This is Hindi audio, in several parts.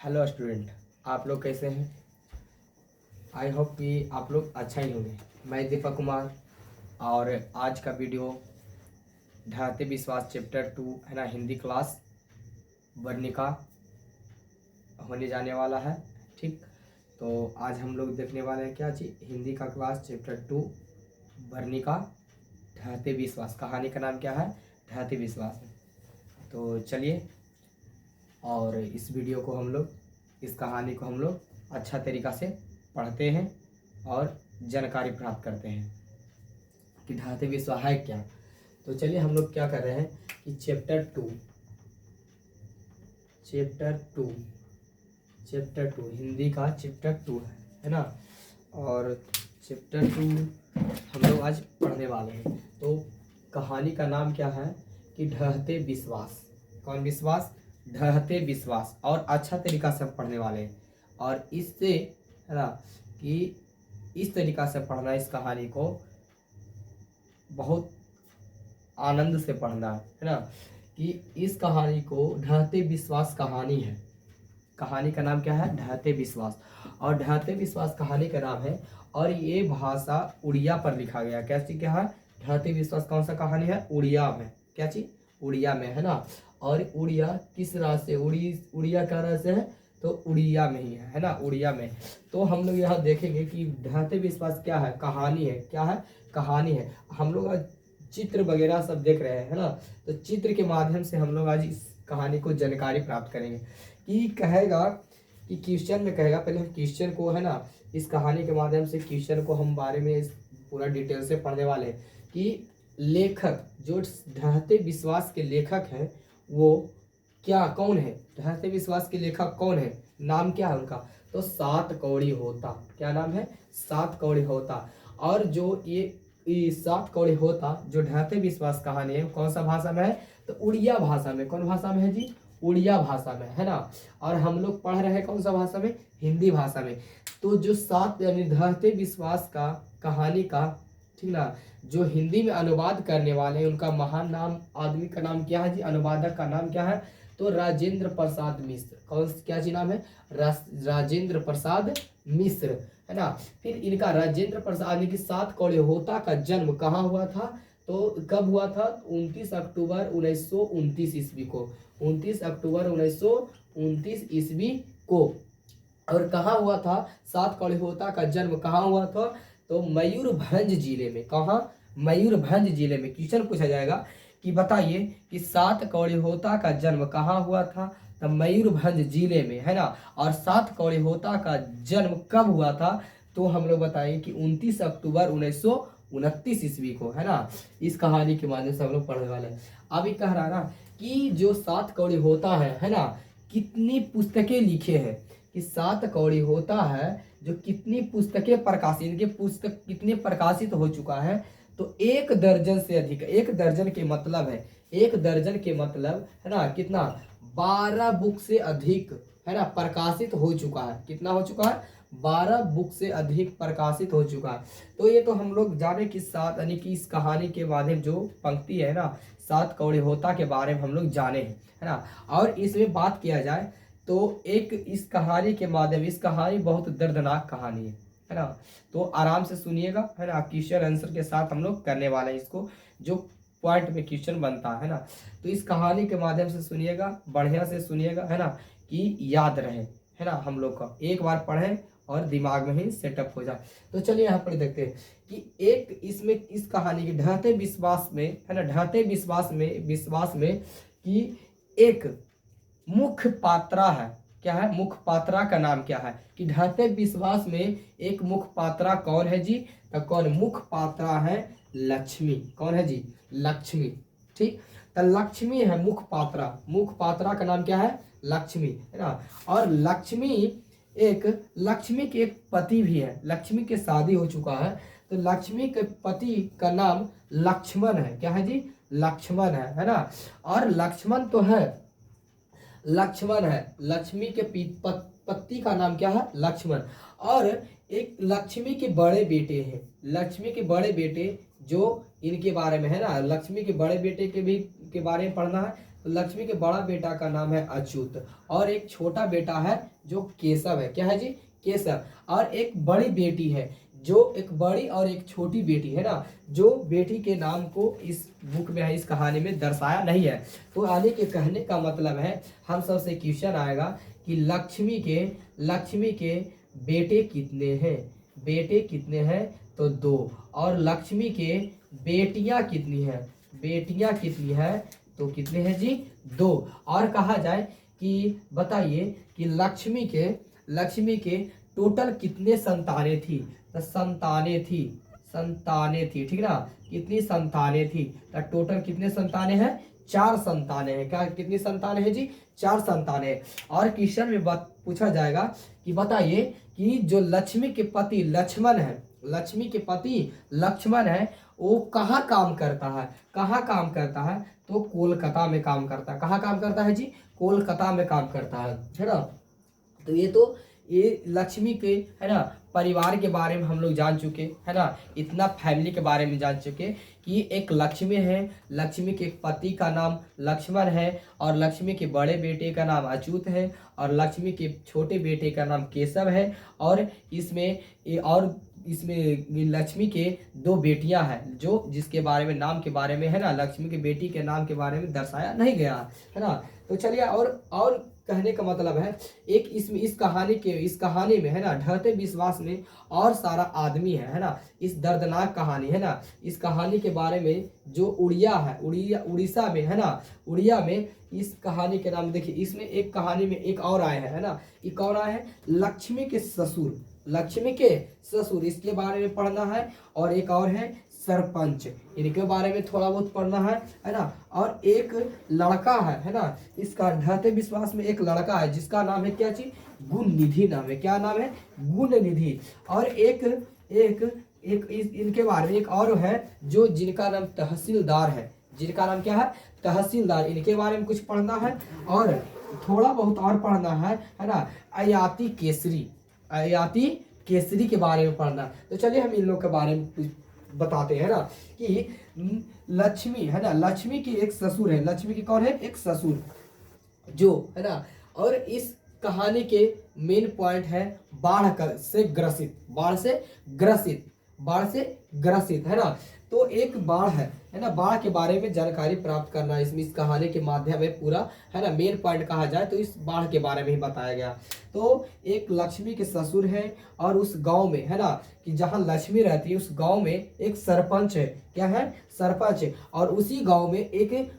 हेलो स्टूडेंट, आप लोग कैसे हैं? आई होप कि आप लोग अच्छा ही होंगे। मैं दीपक कुमार और आज का वीडियो ढाते विश्वास चैप्टर 2 है ना, हिंदी क्लास वर्णिका होने जाने वाला है। ठीक, तो आज हम लोग देखने वाले हैं क्या चीज़, हिंदी का क्लास चैप्टर 2 वर्णिका ढाते विश्वास। कहानी का नाम क्या है? ढाते विश्वास। तो चलिए, और इस वीडियो को हम लोग, इस कहानी को हम लोग अच्छा तरीक़ा से पढ़ते हैं और जानकारी प्राप्त करते हैं कि ढाते विश्वास है क्या। तो चलिए हम लोग क्या कर रहे हैं कि चैप्टर टू हिंदी का चैप्टर 2 है ना, और चैप्टर 2 हम लोग आज पढ़ने वाले हैं। तो कहानी का नाम क्या है कि ढहते विश्वास। कौन विश्वास? ढहते विश्वास। और अच्छा तरीका से पढ़ने वाले हैं, और इससे है ना कि इस तरीका से पढ़ना, इस कहानी को बहुत आनंद से पढ़ना है ना, कि इस कहानी को ढहते विश्वास कहानी है। कहानी का नाम क्या है? ढहते विश्वास। और ढहते विश्वास कहानी का नाम है, और ये भाषा उड़िया पर लिखा गया। क्या चीज़ क्या है? ढहते विश्वास कौन सा कहानी है? उड़िया में। क्या चीज़? उड़िया में, है ना। और उड़िया किस राज्य से? उड़िया का राज्य है, तो उड़िया में ही है ना, उड़िया में। तो हम लोग यहाँ देखेंगे कि ढहते विश्वास क्या है? कहानी है। क्या है? कहानी है। हम लोग आज चित्र वगैरह सब देख रहे हैं, है ना, तो चित्र के माध्यम से हम लोग आज इस कहानी को जानकारी प्राप्त करेंगे। कि कहेगा कि क्वेश्चन में कहेगा, पहले हम क्वेश्चन को, है ना, इस कहानी के माध्यम से क्वेश्चन को हम बारे में पूरा डिटेल से पढ़ने वाले हैं कि लेखक, जो ढहते विश्वास के लेखक हैं, वो क्या, कौन है? ढहते विश्वास के लेखक कौन है? नाम क्या है उनका? तो सात कौड़ी होता। क्या नाम है? सात कौड़ी होता। और जो ये सात कौड़ी होता जो ढहते विश्वास कहानी है, कौन सा भाषा में है? तो उड़िया भाषा में। कौन भाषा में है जी? उड़िया भाषा में, है ना। और हम लोग पढ़ रहे हैं कौन सा भाषा में? हिंदी भाषा में। तो जो सात यानी ढहते विश्वास का कहानी का, ठीक ना, जो हिंदी में अनुवाद करने वाले हैं, उनका महान नाम, आदमी का नाम क्या है जी? अनुवादक का नाम क्या है? तो राजेंद्र प्रसाद मिश्र। कौन, क्या जी नाम है? राजेंद्र प्रसाद मिश्र, है ना। फिर इनका राजेंद्र प्रसाद यानी कि सात कौड़ी होता का जन्म कहाँ हुआ था? तो कब हुआ था? 29 अक्टूबर 1929 ईस्वी को। 29 अक्टूबर 1929 ईस्वी को। और कहाँ हुआ था? सात कौड़ी होता का जन्म कहाँ हुआ था? तो मयूरभंज जिले में। कहाँ? मयूरभंज जिले में। क्वेश्चन पूछा जाएगा कि बताइए कि सात कौड़ी होता का जन्म कहाँ हुआ था? तो मयूरभंज जिले में, है ना। और सात कौड़ी होता का जन्म कब हुआ था? तो हम लोग बताएं कि 29 अक्टूबर 1929 ईस्वी को, है ना। इस कहानी के माध्यम से हम लोग पढ़ने वाले हैं। अभी कह रहा ना कि जो सात कौड़ी होता है ना, कितनी पुस्तकें लिखे हैं, कि सात कौड़ी होता है जो कितनी पुस्तकें प्रकाशित, इनके पुस्तक कितने प्रकाशित हो चुका है? तो 1 दर्जन से अधिक। 1 दर्जन के मतलब है, 1 दर्जन के मतलब है ना कितना? 12 बुक से अधिक, है ना, प्रकाशित हो चुका है। कितना हो चुका है? 12 बुक से अधिक प्रकाशित हो चुका है। तो ये तो हम लोग जाने कि सात यानी कि इस कहानी के माध्यम जो पंक्ति है ना, सात कौड़ी होता के बारे में हम लोग जाने हैं, है ना। और इसमें बात किया जाए तो एक इस कहानी के माध्यम, इस कहानी बहुत दर्दनाक कहानी है ना। तो आराम से सुनिएगा, है ना। क्वेश्चन आंसर के साथ हम लोग करने वाले हैं इसको, जो पॉइंट में क्वेश्चन बनता है ना। तो इस कहानी के माध्यम से सुनिएगा, बढ़िया से सुनिएगा, है ना, कि याद रहे, है ना। हम लोग का एक बार पढ़ें और दिमाग में ही सेटअप हो जाए। तो चलिए यहाँ पर देखते हैं कि एक इसमें, इस कहानी के ढहते विश्वास में, है ना, ढहते विश्वास में कि एक मुख्य पात्रा है। क्या है? मुख्य पात्रा का नाम क्या है? कि ढहते विश्वास में एक मुख्य पात्रा कौन है जी? तो कौन मुख्य पात्रा है? लक्ष्मी। कौन है जी? लक्ष्मी। ठीक, तो लक्ष्मी है मुख्य पात्रा। मुख्य पात्रा का नाम क्या है? लक्ष्मी, है ना। और लक्ष्मी के एक पति भी है। लक्ष्मी के शादी हो चुका है, तो लक्ष्मी के पति का नाम लक्ष्मण है। क्या है जी? लक्ष्मण है ना। और लक्ष्मण तो है, लक्ष्मण है, लक्ष्मी के पति का नाम क्या है? लक्ष्मण। और एक लक्ष्मी के बड़े बेटे हैं। लक्ष्मी के बड़े बेटे जो इनके बारे में, है ना, लक्ष्मी के बड़े बेटे के भी के बारे में पढ़ना है। तो लक्ष्मी के बड़ा बेटा का नाम है अच्युत, और एक छोटा बेटा है जो केशव है। क्या है जी? केशव। और एक बड़ी बेटी है, जो एक बड़ी और एक छोटी बेटी है ना, जो बेटी के नाम को इस बुक में है, इस कहानी में दर्शाया नहीं है। तो आने के कहने का मतलब है, हम सबसे क्वेश्चन आएगा कि लक्ष्मी के बेटे कितने हैं? बेटे कितने हैं? तो 2। और लक्ष्मी के बेटियां कितनी हैं? बेटियां कितनी हैं? तो कितने हैं जी? 2। और कहा जाए कि बताइए कि लक्ष्मी के टोटल कितने संतानें थी? तो संतानें थी, ठीक ना? कितनी संतानें थी? तो टोटल कितने संतानें हैं? 4 संतानें हैं। क्या कितनी संतानें हैं जी? 4 संतानें। और क्वेश्चन में बात पूछा जाएगा कि बताइए कि जो लक्ष्मी के पति लक्ष्मण है, लक्ष्मी के पति लक्ष्मण है, वो कहाँ काम करता है? कहाँ काम करता है? तो कोलकाता में काम करता है। कहाँ काम करता है जी? कोलकाता में काम करता है ना? तो ये लक्ष्मी के, है ना, परिवार के बारे में हम लोग जान चुके, है ना, इतना फैमिली के बारे में जान चुके कि एक लक्ष्मी है, लक्ष्मी के पति का नाम लक्ष्मण है, और लक्ष्मी के बड़े बेटे का नाम अच्युत है, और लक्ष्मी के छोटे बेटे का नाम केशव है, और इसमें लक्ष्मी के 2 बेटियां हैं, जो जिसके बारे में, नाम के बारे में, है ना, लक्ष्मी की बेटी के नाम के बारे में दर्शाया नहीं गया है ना। तो चलिए, और कहने का मतलब है, एक इस कहानी में, है ना, ढहते विश्वास में और सारा आदमी है ना। इस दर्दनाक कहानी, है ना, इस कहानी के बारे में जो उड़ीसा में, है ना, उड़िया में इस कहानी के नाम देखिए, इसमें एक कहानी में एक और आए हैं, है ना, एक और आए हैं लक्ष्मी के ससुर, इसके बारे में पढ़ना है। और एक और है सरपंच, इनके बारे में थोड़ा बहुत पढ़ना है ना। और एक लड़का है ना, इसका ढहते विश्वास में एक लड़का है जिसका नाम है क्या चीज? गुण निधि नाम है। क्या नाम है? गुण निधि। और इनके बारे में एक और है, जो जिनका नाम तहसीलदार है, जिनका नाम क्या है? तहसीलदार। इनके बारे में कुछ पढ़ना है, और थोड़ा बहुत और पढ़ना है ना, अयाती केसरी के बारे में पढ़ना। तो चलिए हम इन लोग के बारे में कुछ बताते हैं ना, कि लक्ष्मी, है ना, लक्ष्मी की एक ससुर है। लक्ष्मी की कौन है? एक ससुर, जो, है ना। और इस कहानी के मेन पॉइंट है बाढ़ से ग्रसित, है ना। तो एक बाढ़ है ना, बाढ़ के बारे में जानकारी प्राप्त करना इसमें, इस कहानी के माध्यम में पूरा, है ना, मेन पॉइंट कहा जाए तो इस बाढ़ के बारे में ही बताया गया। तो एक लक्ष्मी के ससुर है, और उस गांव में, है ना, कि जहां लक्ष्मी रहती है उस गांव में एक सरपंच है। क्या है? सरपंच है। और उसी गांव में एक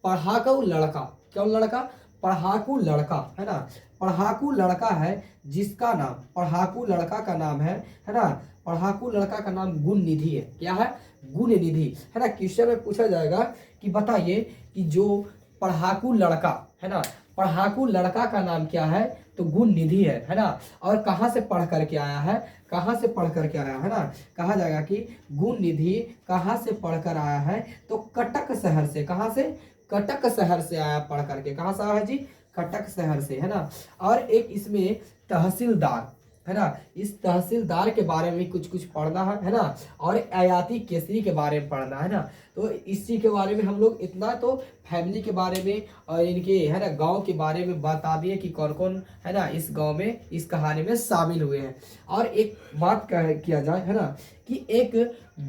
पढ़ाकू लड़का, कौन लड़का? पढ़ाकू लड़का, है ना, पढ़ाकू लड़का है, जिसका नाम, पढ़ाकू लड़का का नाम है ना, पढ़ाकू लड़का का नाम गुण निधि है। क्या है? गुण निधि, है ना। क्वेश्चन में पूछा जाएगा कि बताइए कि जो पढ़ाकू लड़का, है ना, पढ़ाकू लड़का का नाम क्या है? तो गुण निधि है ना। और कहाँ से पढ़ करके आया है? कहाँ से पढ़ करके आया है ना, कहा जाएगा कि गुण निधि कहाँ से पढ़ कर आया है? तो कटक शहर से। कहाँ से? कटक शहर से आया पढ़ करके। कहाँ से आया जी? कटक शहर से, है ना। और एक इसमें तहसीलदार, है ना, इस तहसीलदार के बारे में कुछ पढ़ना है ना। और अयाती केसरी के बारे में पढ़ना है ना। तो इसी के बारे में हम लोग इतना तो फैमिली के बारे में और इनके, है ना, गांव के बारे में बता दिए कि कौन कौन, है ना, इस गांव में, इस कहानी में शामिल हुए हैं। और एक बात किया जाए, है ना, कि एक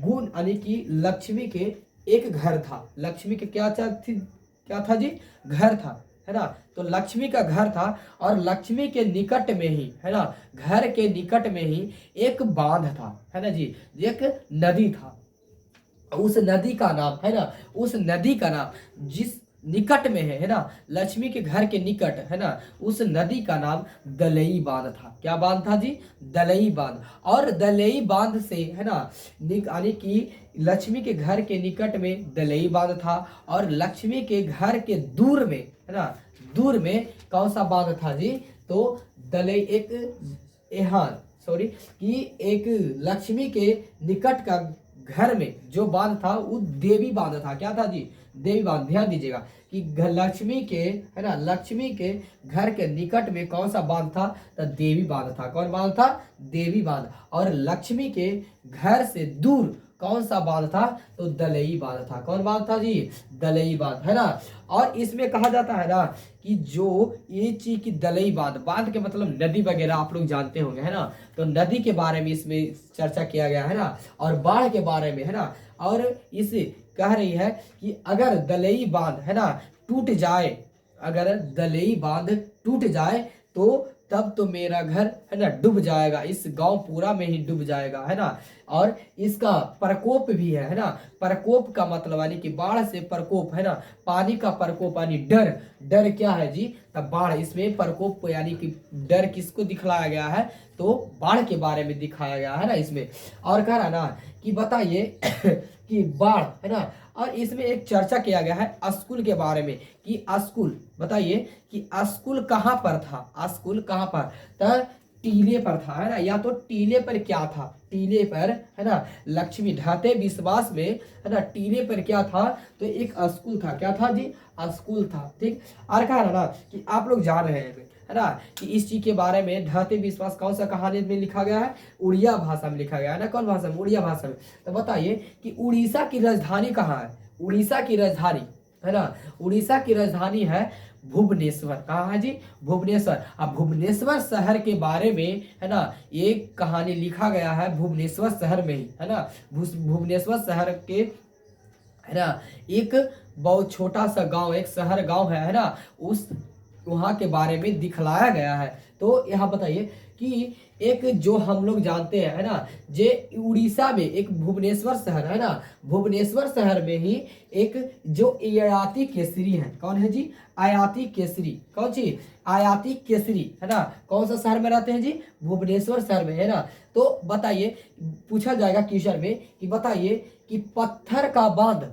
गुण, यानी कि लक्ष्मी के एक घर था। लक्ष्मी के क्या था जी? घर था, है ना। तो लक्ष्मी का घर था, और लक्ष्मी के निकट में ही, है ना, घर के निकट में ही एक बांध था, है ना जी, एक नदी था। उस नदी का नाम, है ना, उस नदी का नाम जिस निकट में है ना, लक्ष्मी के घर के निकट, है ना, उस नदी का नाम दलई बांध था। क्या बांध था जी? दलई बांध। और दलई बांध से, है ना, यानी कि लक्ष्मी के घर के निकट में दलई बांध था, और लक्ष्मी के घर के दूर में, है ना, दूर में कौन सा बांध था जी? तो दलई, कि एक लक्ष्मी के निकट का घर में जो बांध था वो देवी बांध था। क्या था जी? देवी बांध। ध्यान दीजिएगा कि लक्ष्मी के, है ना, लक्ष्मी के घर के निकट में कौन सा बांध था? तो देवी बांध था। कौन बांध था? देवी बांध। और लक्ष्मी के घर से दूर कौन सा बांध था? तो दलई बांध था। कौन बांध था जी? दलई बांध, है ना। और इसमें कहा जाता है ना कि जो ये चीज की दलई बांध, बांध के मतलब नदी वगैरह आप लोग जानते होंगे, है ना। तो नदी के बारे में इसमें चर्चा किया गया है ना, और बाढ़ के बारे में, है ना। और इस कह रही है कि अगर दलई बांध, है ना, टूट जाए, अगर दलई बांध टूट जाए तो तब तो मेरा घर, है ना, डूब जाएगा, इस गांव पूरा में ही डूब जाएगा, है ना। और इसका प्रकोप भी है ना। प्रकोप का मतलब यानी कि बाढ़ से प्रकोप, है ना, पानी का प्रकोप यानी डर। डर क्या है जी? तब बाढ़, इसमें प्रकोप यानी कि डर किसको दिखलाया गया है? तो बाढ़ के बारे में दिखाया गया है ना इसमें। और कह रहा ना कि बताइए कि बाढ़, है ना, और इसमें एक चर्चा किया गया है स्कूल के बारे में कि स्कूल, बताइए कि स्कूल कहाँ पर था? स्कूल कहाँ पर? तो टीले पर था, है ना। या तो टीले पर क्या था? टीले पर, है ना, लक्ष्मी ढाते विश्वास में, है ना, टीले पर क्या था? तो एक स्कूल था। क्या था जी? स्कूल था, ठीक। और कहा ना कि आप लोग जान रहे हैं, है ना, कि इस चीज के बारे में ढाते विश्वास कौन सा कहानी में लिखा गया है? उड़िया भाषा में लिखा गया है ना। कौन भाषा में? उड़िया भाषा में। तो बताइए कि उड़ीसा की राजधानी कहाँ है? उड़ीसा की राजधानी, है ना, उड़ीसा की राजधानी है भुवनेश्वर। कहाँ है जी? भुवनेश्वर। अब भुवनेश्वर शहर के बारे में, है ना, एक कहानी लिखा गया है भुवनेश्वर शहर में ही, है ना। भुवनेश्वर शहर के, है ना, एक बहुत छोटा सा गांव, एक शहर गांव है ना, उस वहां के बारे में दिखलाया गया है। तो यहाँ बताइए कि एक जो हम लोग जानते हैं, है ना, जे उड़ीसा में एक भुवनेश्वर शहर है ना, भुवनेश्वर शहर में ही एक जो आयाती केसरी है। कौन है जी? आयाती केसरी। कौन सी? आयाती केसरी, है ना। कौन सा शहर में रहते हैं जी? भुवनेश्वर शहर में, है ना। तो बताइए, पूछा जाएगा क्वेश्चन में कि बताइए कि पत्थर का बांध,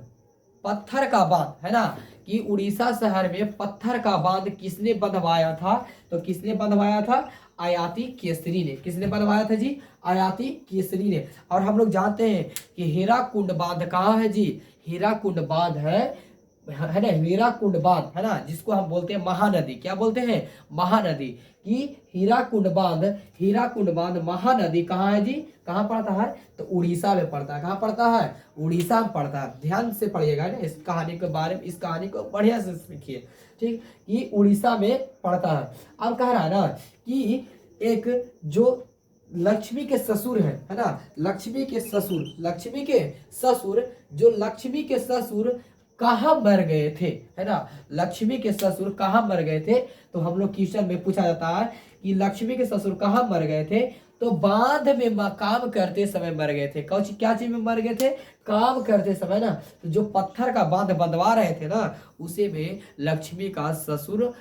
पत्थर का बांध, है ना, कि उड़ीसा शहर में पत्थर का बांध किसने बनवाया था? तो किसने बनवाया था? आयाती केसरी ने। किसने बनवाया था जी? आयाती केसरी ने। और हम लोग जानते हैं कि हीराकुंड बांध कहाँ है जी? हीराकुंड बांध है ना, हीराकुंड बांध, है ना, जिसको हम बोलते हैं महानदी। क्या बोलते हैं? महानदी। कि हीराकुंड बांध, हीराकुंड बांध महानदी कहाँ है जी? कहाँ पड़ता है? तो उड़ीसा में पड़ता है। कहाँ पड़ता है? उड़ीसा में पड़ता है। ध्यान से पढ़िएगा ना इस कहानी के बारे में, इस कहानी को बढ़िया से सीखिए, ठीक। ये उड़ीसा में पड़ता है। अब कह रहा है ना कि एक जो लक्ष्मी के ससुर है ना, लक्ष्मी के ससुर, लक्ष्मी के ससुर, जो लक्ष्मी के ससुर कहाँ मर गए थे, है ना, लक्ष्मी के ससुर कहाँ मर गए थे? तो हम लोग क्वेश्चन में पूछा जाता है कि लक्ष्मी के ससुर कहाँ मर गए थे? तो बांध में काम करते समय मर गए थे। कौन क्या चीज में मर गए थे? काम करते समय ना। तो जो पत्थर का बांध बंधवा रहे थे ना, उसे में लक्ष्मी का ससुर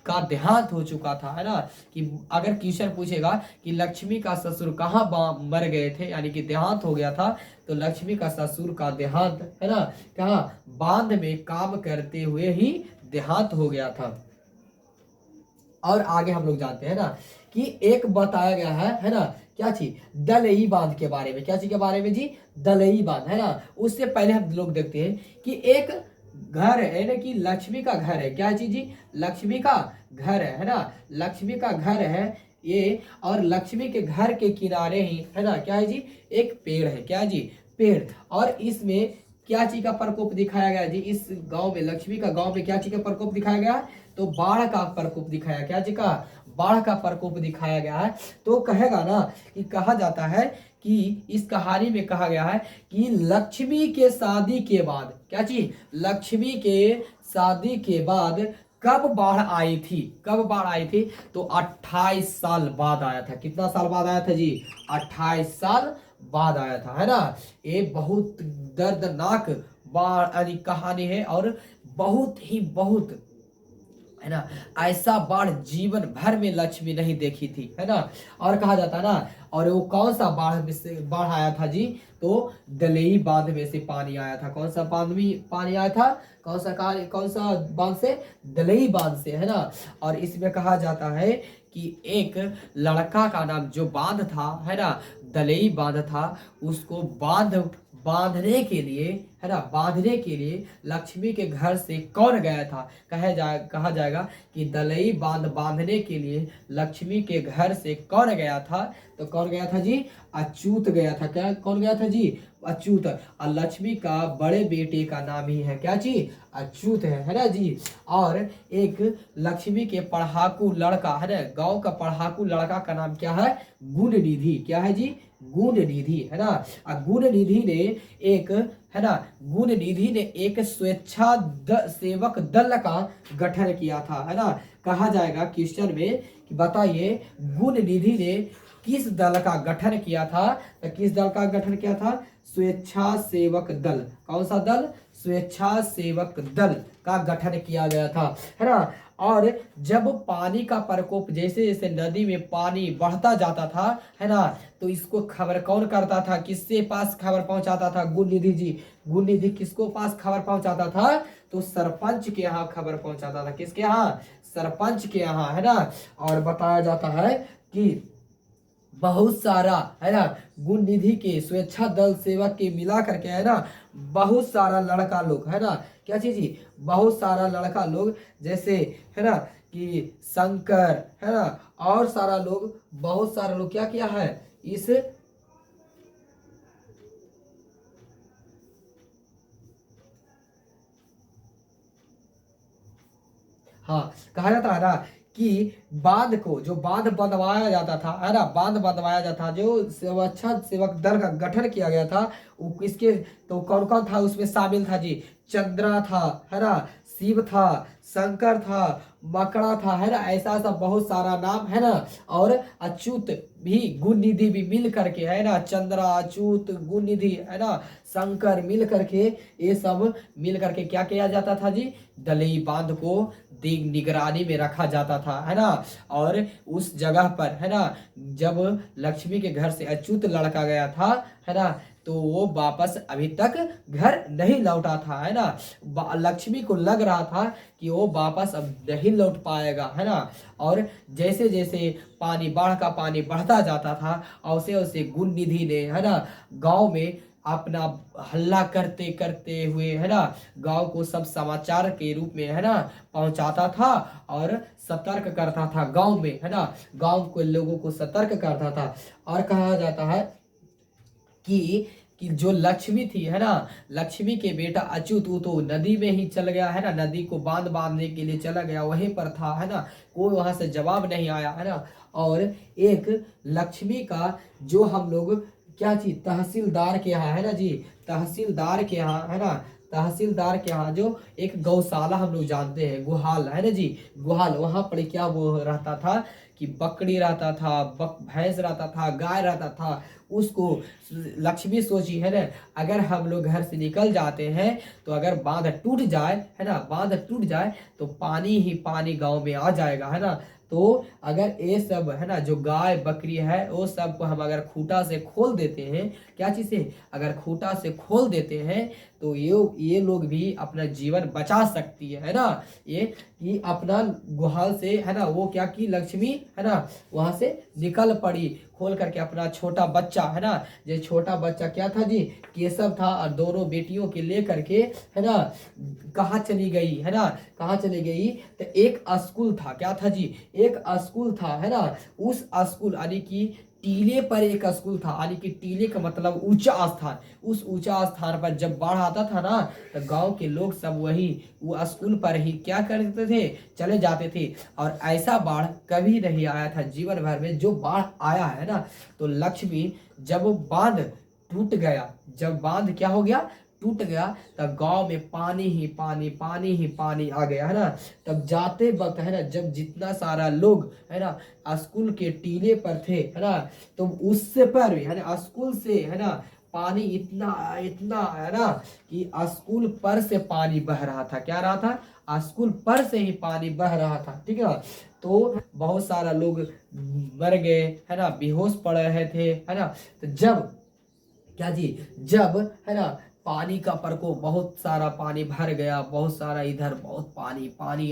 का देहांत हो चुका था, है ना। कि अगर क्वेश्चन पूछेगा कि लक्ष्मी का ससुर कहाँ मर गए थे, यानी कि देहांत हो गया था, तो लक्ष्मी का ससुर का देहांत, है ना, कहाँ? बांध में काम करते हुए ही देहांत हो गया था। और आगे हम लोग जानते हैं ना कि एक बताया गया है ना, क्या चीज? दलई बांध के बारे में। क्या चीज के बारे में जी? दलई बांध, है ना। उससे पहले हम लोग देखते हैं कि एक घर है ना, कि लक्ष्मी का घर है। क्या चीज जी? लक्ष्मी का घर है ना, लक्ष्मी का घर है ये। और लक्ष्मी के घर के किनारे ही, है ना, क्या है जी? एक पेड़ है। क्या है जी? पेड़। और इसमें क्या चीज का प्रकोप दिखाया गया जी? इस गांव में, लक्ष्मी का गांव में क्या चीज का प्रकोप दिखाया गया? तो बाढ़ का प्रकोप दिखाया। क्या चीज का? बाढ़ का प्रकोप दिखाया गया है। तो कहेगा ना कि कहा जाता है कि इस कहानी में कहा गया है कि लक्ष्मी के शादी के बाद, क्या चीज? लक्ष्मी के शादी के बाद कब बाढ़ आई थी? कब बाढ़ आई थी? तो 28 साल बाद आया था। कितना साल बाद आया था जी? 28 साल बाद आया था, है ना। ये बहुत दर्दनाक बाढ़ कहानी है, और बहुत ही बहुत, है ना, ऐसा बाढ़ जीवन भर में लक्ष्मी नहीं देखी थी, है ना। और कहा जाता है ना, और वो कौन सा बाढ़ में से बाढ़ आया था जी? तो दलई बांध में से पानी आया था। कौन सा बांध में पानी आया था? कौन सा बांध से? दलई बांध से, है ना। और इसमें कहा जाता है कि एक लड़का का नाम, जो बांध था, है ना, दलई बांध था, उसको बांध बांधने के लिए, है ना, बांधने के लिए लक्ष्मी के घर से कौन गया था? कहा जाएगा कि दलई बांध बांधने के लिए लक्ष्मी के घर से कौन गया था? तो कौन गया था जी? अच्युत गया था। क्या कौन गया था जी? अच्युत। और लक्ष्मी का बड़े बेटे का नाम ही है क्या जी? अच्युत है ना जी। और एक लक्ष्मी के पढ़ाकू लड़का, है ना, गांव का पढ़ाकू लड़का का नाम क्या है? गुण निधि। क्या है जी? गुण निधि, है ना। गुण निधि ने एक, है ना, गुण निधि ने एक सेवक दल का गठन किया था, है ना। कहा जाएगा क्वेश्चन में कि बताइए गुण निधि ने किस दल का गठन किया था? तो किस दल का गठन किया था? स्वेच्छा सेवक दल। कौन सा दल? स्वेच्छा सेवक दल का गठन किया गया था, है ना। और जब पानी का प्रकोप, जैसे जैसे नदी में पानी बढ़ता जाता था, है ना, तो इसको खबर कौन करता था? किससे पास खबर पहुंचाता था? गुण निधि जी। गुण निधि किसको पास खबर पहुंचाता था? तो सरपंच के यहाँ खबर पहुंचाता था। किसके यहाँ? सरपंच के यहाँ, है ना। और बताया जाता है कि बहुत सारा, है ना, गुण निधि के स्वेच्छा दल सेवक के मिला करके, है ना, बहुत सारा लड़का लोग, है ना, क्या चीज जी? बहुत सारा लड़का लोग, जैसे, है ना, कि शंकर, है ना, और सारा लोग, बहुत सारा लोग क्या किया है इस, हाँ, कहा जाता है ना कि बांध को, जो बांध बंधवाया जाता था, है ना, बांध बंधवाया जाता था, जो अच्छा सेवक दल का गठन किया गया था, वो किसके, तो कौन कौन था उसमें शामिल था जी? चंद्रा था, है ना, शिव था, शंकर था, मकड़ा था, है ना, ऐसा ऐसा बहुत सारा नाम, है ना। और अच्युत भी, गुण निधि भी मिल करके, है ना, चंद्रा, अच्युत, गुण निधि, है ना, शंकर मिल करके, ये सब मिल करके क्या किया जाता था जी? दलई बांध को निगरानी में रखा जाता था, है ना। और उस जगह पर, है ना, जब लक्ष्मी के घर से अच्युत लड़का गया था, है ना, तो वो वापस अभी तक घर नहीं लौटा था, है ना। लक्ष्मी को लग रहा था कि वो वापस अब नहीं लौट पाएगा, है ना। और जैसे जैसे पानी बढ़ता जाता था, वैसे वैसे गुण निधि ने, है ना, गांव में अपना हल्ला करते करते हुए, है ना, गांव को सब समाचार के रूप में, है ना, पहुंचाता था और सतर्क करता था गांव में, है ना, गांव के लोगों को सतर्क करता था। और कहा जाता है कि जो लक्ष्मी थी, है ना, लक्ष्मी के बेटा अच्युत, वो तो नदी में ही चल गया, है ना, नदी को बांध बांधने के लिए चला गया, वहीं पर था, है ना, कोई वहां से जवाब नहीं आया, है ना। और एक लक्ष्मी का जो हम लोग क्या चीज, तहसीलदार के यहाँ, है ना जी, तहसीलदार के यहाँ, है ना, तहसीलदार के यहाँ जो एक गौशाला हम लोग जानते हैं, गुहाल, है ना जी, गुहाल, वहां पर क्या वो रहता था कि बकरी रहता था, भैंस रहता था, गाय रहता था। उसको लक्ष्मी सोची, है ना, अगर हम लोग घर से निकल जाते हैं तो अगर बांध टूट जाए, है ना, बांध टूट जाए तो पानी ही पानी गांव में आ जाएगा, है ना। तो अगर ये सब, है ना, जो गाय बकरी है वो सब को हम अगर खूंटा से खोल देते हैं, क्या चीज से, अगर खूंटा से खोल देते हैं तो ये लोग भी अपना जीवन बचा सकती है ना। ये अपना गुहाल से, है ना, वो क्या की लक्ष्मी, है ना, वहां से निकल पड़ी, खोल करके अपना छोटा बच्चा, है ना, जो छोटा बच्चा क्या था जी, केशव था, और दोनों बेटियों के लेकर के, है ना, कहाँ चली गई, है ना, कहाँ चली गई, तो एक स्कूल था, क्या था जी, एक स्कूल था, है ना, उस स्कूल यानी कि टीले पर एक स्कूल था, यानी कि टीले का मतलब ऊंचा स्थान, उस ऊंचा स्थान पर जब बाढ़ आता था ना, तो गांव के लोग सब वही वो स्कूल पर ही क्या करते थे, चले जाते थे। और ऐसा बाढ़ कभी नहीं आया था जीवन भर में जो बाढ़ आया है ना। तो लक्ष्मी जब बांध टूट गया, जब बांध क्या हो गया, टूट गया, तब गांव में पानी ही पानी, पानी ही पानी आ गया, है ना। तब जाते वक्त, है ना, जब जितना सारा लोग, है ना, स्कूल के टीले पर थे, है ना, तो उससे पर भी, है ना, स्कूल से, है ना, पानी इतना इतना, है ना, कि स्कूल पर से पानी बह रहा था, क्या रहा था, स्कूल पर से ही पानी बह रहा था, ठीक है। तो बहुत सारा लोग मर गए, है ना, बेहोश पड़ रहे थे, है ना। तो जब क्या जी, जब, है ना, पानी का प्रकोप, बहुत सारा पानी भर गया, बहुत सारा इधर बहुत पानी पानी,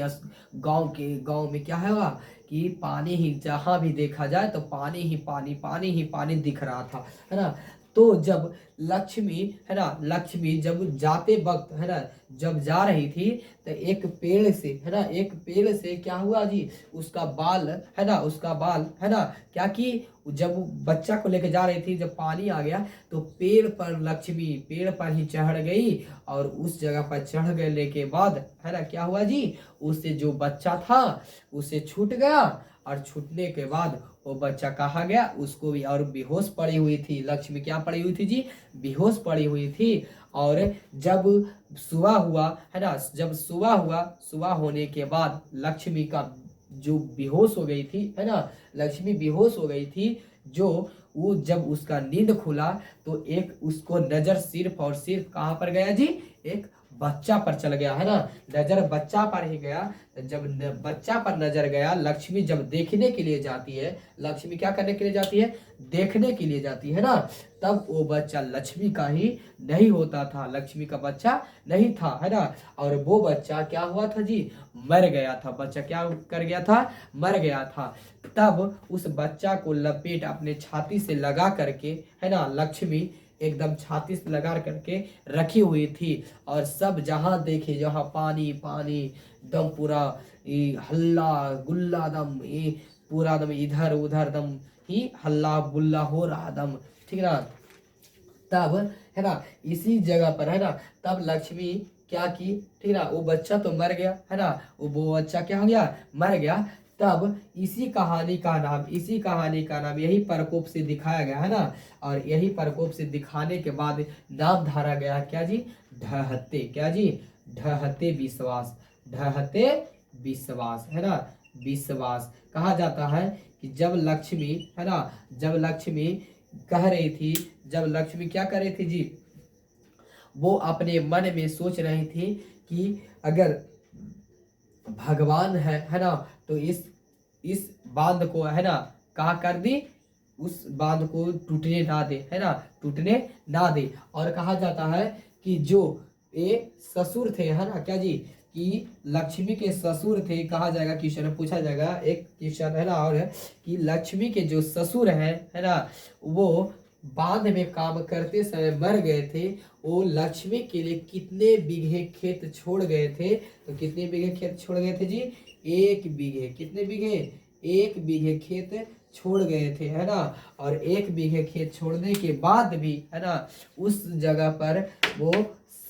गांव में क्या है कि पानी ही, जहां भी देखा जाए तो पानी ही पानी, पानी ही पानी दिख रहा था, है ना। तो जब लक्ष्मी है ना, लक्ष्मी जब जाते वक्त है ना, जब जा रही थी तो एक पेड़ से है ना, एक पेड़ से क्या हुआ जी, उसका बाल है ना, उसका बाल है ना, क्या कि जब वो बच्चा को लेकर जा रही थी, जब पानी आ गया तो पेड़ पर लक्ष्मी पेड़ पर ही चढ़ गई, और उस जगह पर चढ़ गए के बाद है ना, क्या हुआ जी, उससे जो बच्चा था उसे छूट गया, और छूटने के बाद वो बच्चा कहाँ गया, उसको भी, और बेहोश पड़ी हुई थी लक्ष्मी, क्या पड़ी हुई थी जी, बेहोश पड़ी हुई थी। और जब सुबह हुआ है ना, जब सुबह हुआ, सुबह होने के बाद लक्ष्मी का जो बेहोश हो गई थी है ना, लक्ष्मी बेहोश हो गई थी, जो वो जब उसका नींद खुला तो एक उसको नजर सिर्फ और सिर्फ कहाँ पर गया जी, एक बच्चा पर चल गया है ना, नजर बच्चा पर ही गया। जब बच्चा पर नजर गया, लक्ष्मी जब देखने के लिए जाती है, लक्ष्मी क्या करने के लिए जाती है, देखने के लिए जाती है ना, तब वो बच्चा लक्ष्मी का ही नहीं होता था, लक्ष्मी का बच्चा नहीं था है ना, और वो बच्चा क्या हुआ था जी, मर गया था, बच्चा क्या कर गया था, मर गया था। तब उस बच्चा को लपेट अपने छाती से लगा करके है ना, लक्ष्मी एकदम छाती से लगा करके रखी हुई थी, और सब जहां देखे जहां पानी पानी, दम पूरा हल्ला गुल्ला, दम ये पूरा दम इधर उधर दम ही हल्ला गुल्ला हो रहा दम, ठीक ना। तब है ना, इसी जगह पर है ना, तब लक्ष्मी क्या की, ठीक ना, वो बच्चा तो मर गया है ना, वो बच्चा क्या हो गया, मर गया। तब इसी कहानी का नाम, इसी कहानी का नाम यही प्रकोप से दिखाया गया है ना, और यही प्रकोप से दिखाने के बाद नाम धारा गया क्या जी, ढहते, क्या जी, ढहते विश्वास, ढहते विश्वास है ना, विश्वास। कहा जाता है कि जब लक्ष्मी है ना, जब लक्ष्मी कह रही थी, जब लक्ष्मी क्या कर रही थी जी, वो अपने मन में सोच रही थी कि अगर भगवान है ना, तो इस बांध को है ना, कहा कर दी, उस बांध को टूटने ना दे है ना, टूटने ना दे। और कहा जाता है कि जो ये ससुर थे है ना, क्या जी, कि लक्ष्मी के ससुर थे, कहा जाएगा क्वेश्चन में पूछा जाएगा एक क्वेश्चन है ना, और है कि लक्ष्मी के जो ससुर हैं है ना, वो बांध में काम करते समय मर गए थे, वो लक्ष्मी के लिए कितने बीघे खेत छोड़ गए थे, तो कितने बीघे खेत छोड़ गए थे जी, एक बीघे, कितने बीघे, एक बीघे खेत छोड़ गए थे है ना। और एक बीघे खेत छोड़ने के बाद भी है ना, उस जगह पर वो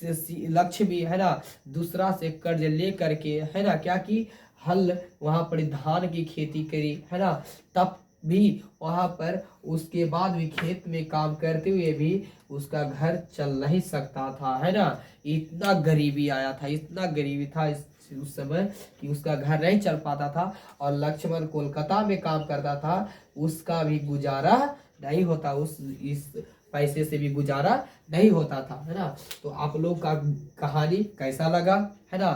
लक्ष्मी है ना, दूसरा से कर्ज ले करके है ना, क्या की, हल वहां पर धान की खेती करी है ना, तब भी वहां पर उसके बाद भी खेत में काम करते हुए भी उसका घर चल नहीं सकता था है ना, इतना गरीबी आया था, इतना गरीबी था उस समय कि उसका घर नहीं चल पाता था, और लक्ष्मण कोलकाता में काम करता था, उसका भी गुजारा नहीं होता, उस इस पैसे से भी गुजारा नहीं होता था है ना। तो आप लोग का कहानी कैसा लगा है ना,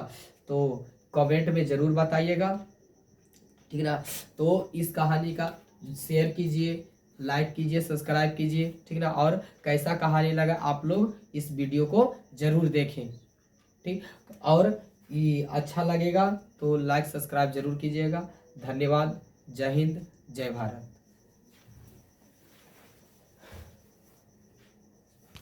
तो कमेंट में जरूर बताइएगा, ठीक ना। तो इस कहानी का शेयर कीजिए, लाइक कीजिए, सब्सक्राइब कीजिए, ठीक ना, और कैसा कहानी लगा आप लोग इस वीडियो को जरूर देखें, ठीक। और ये अच्छा लगेगा तो लाइक सब्सक्राइब जरूर कीजिएगा। धन्यवाद। जय हिंद, जय भारत।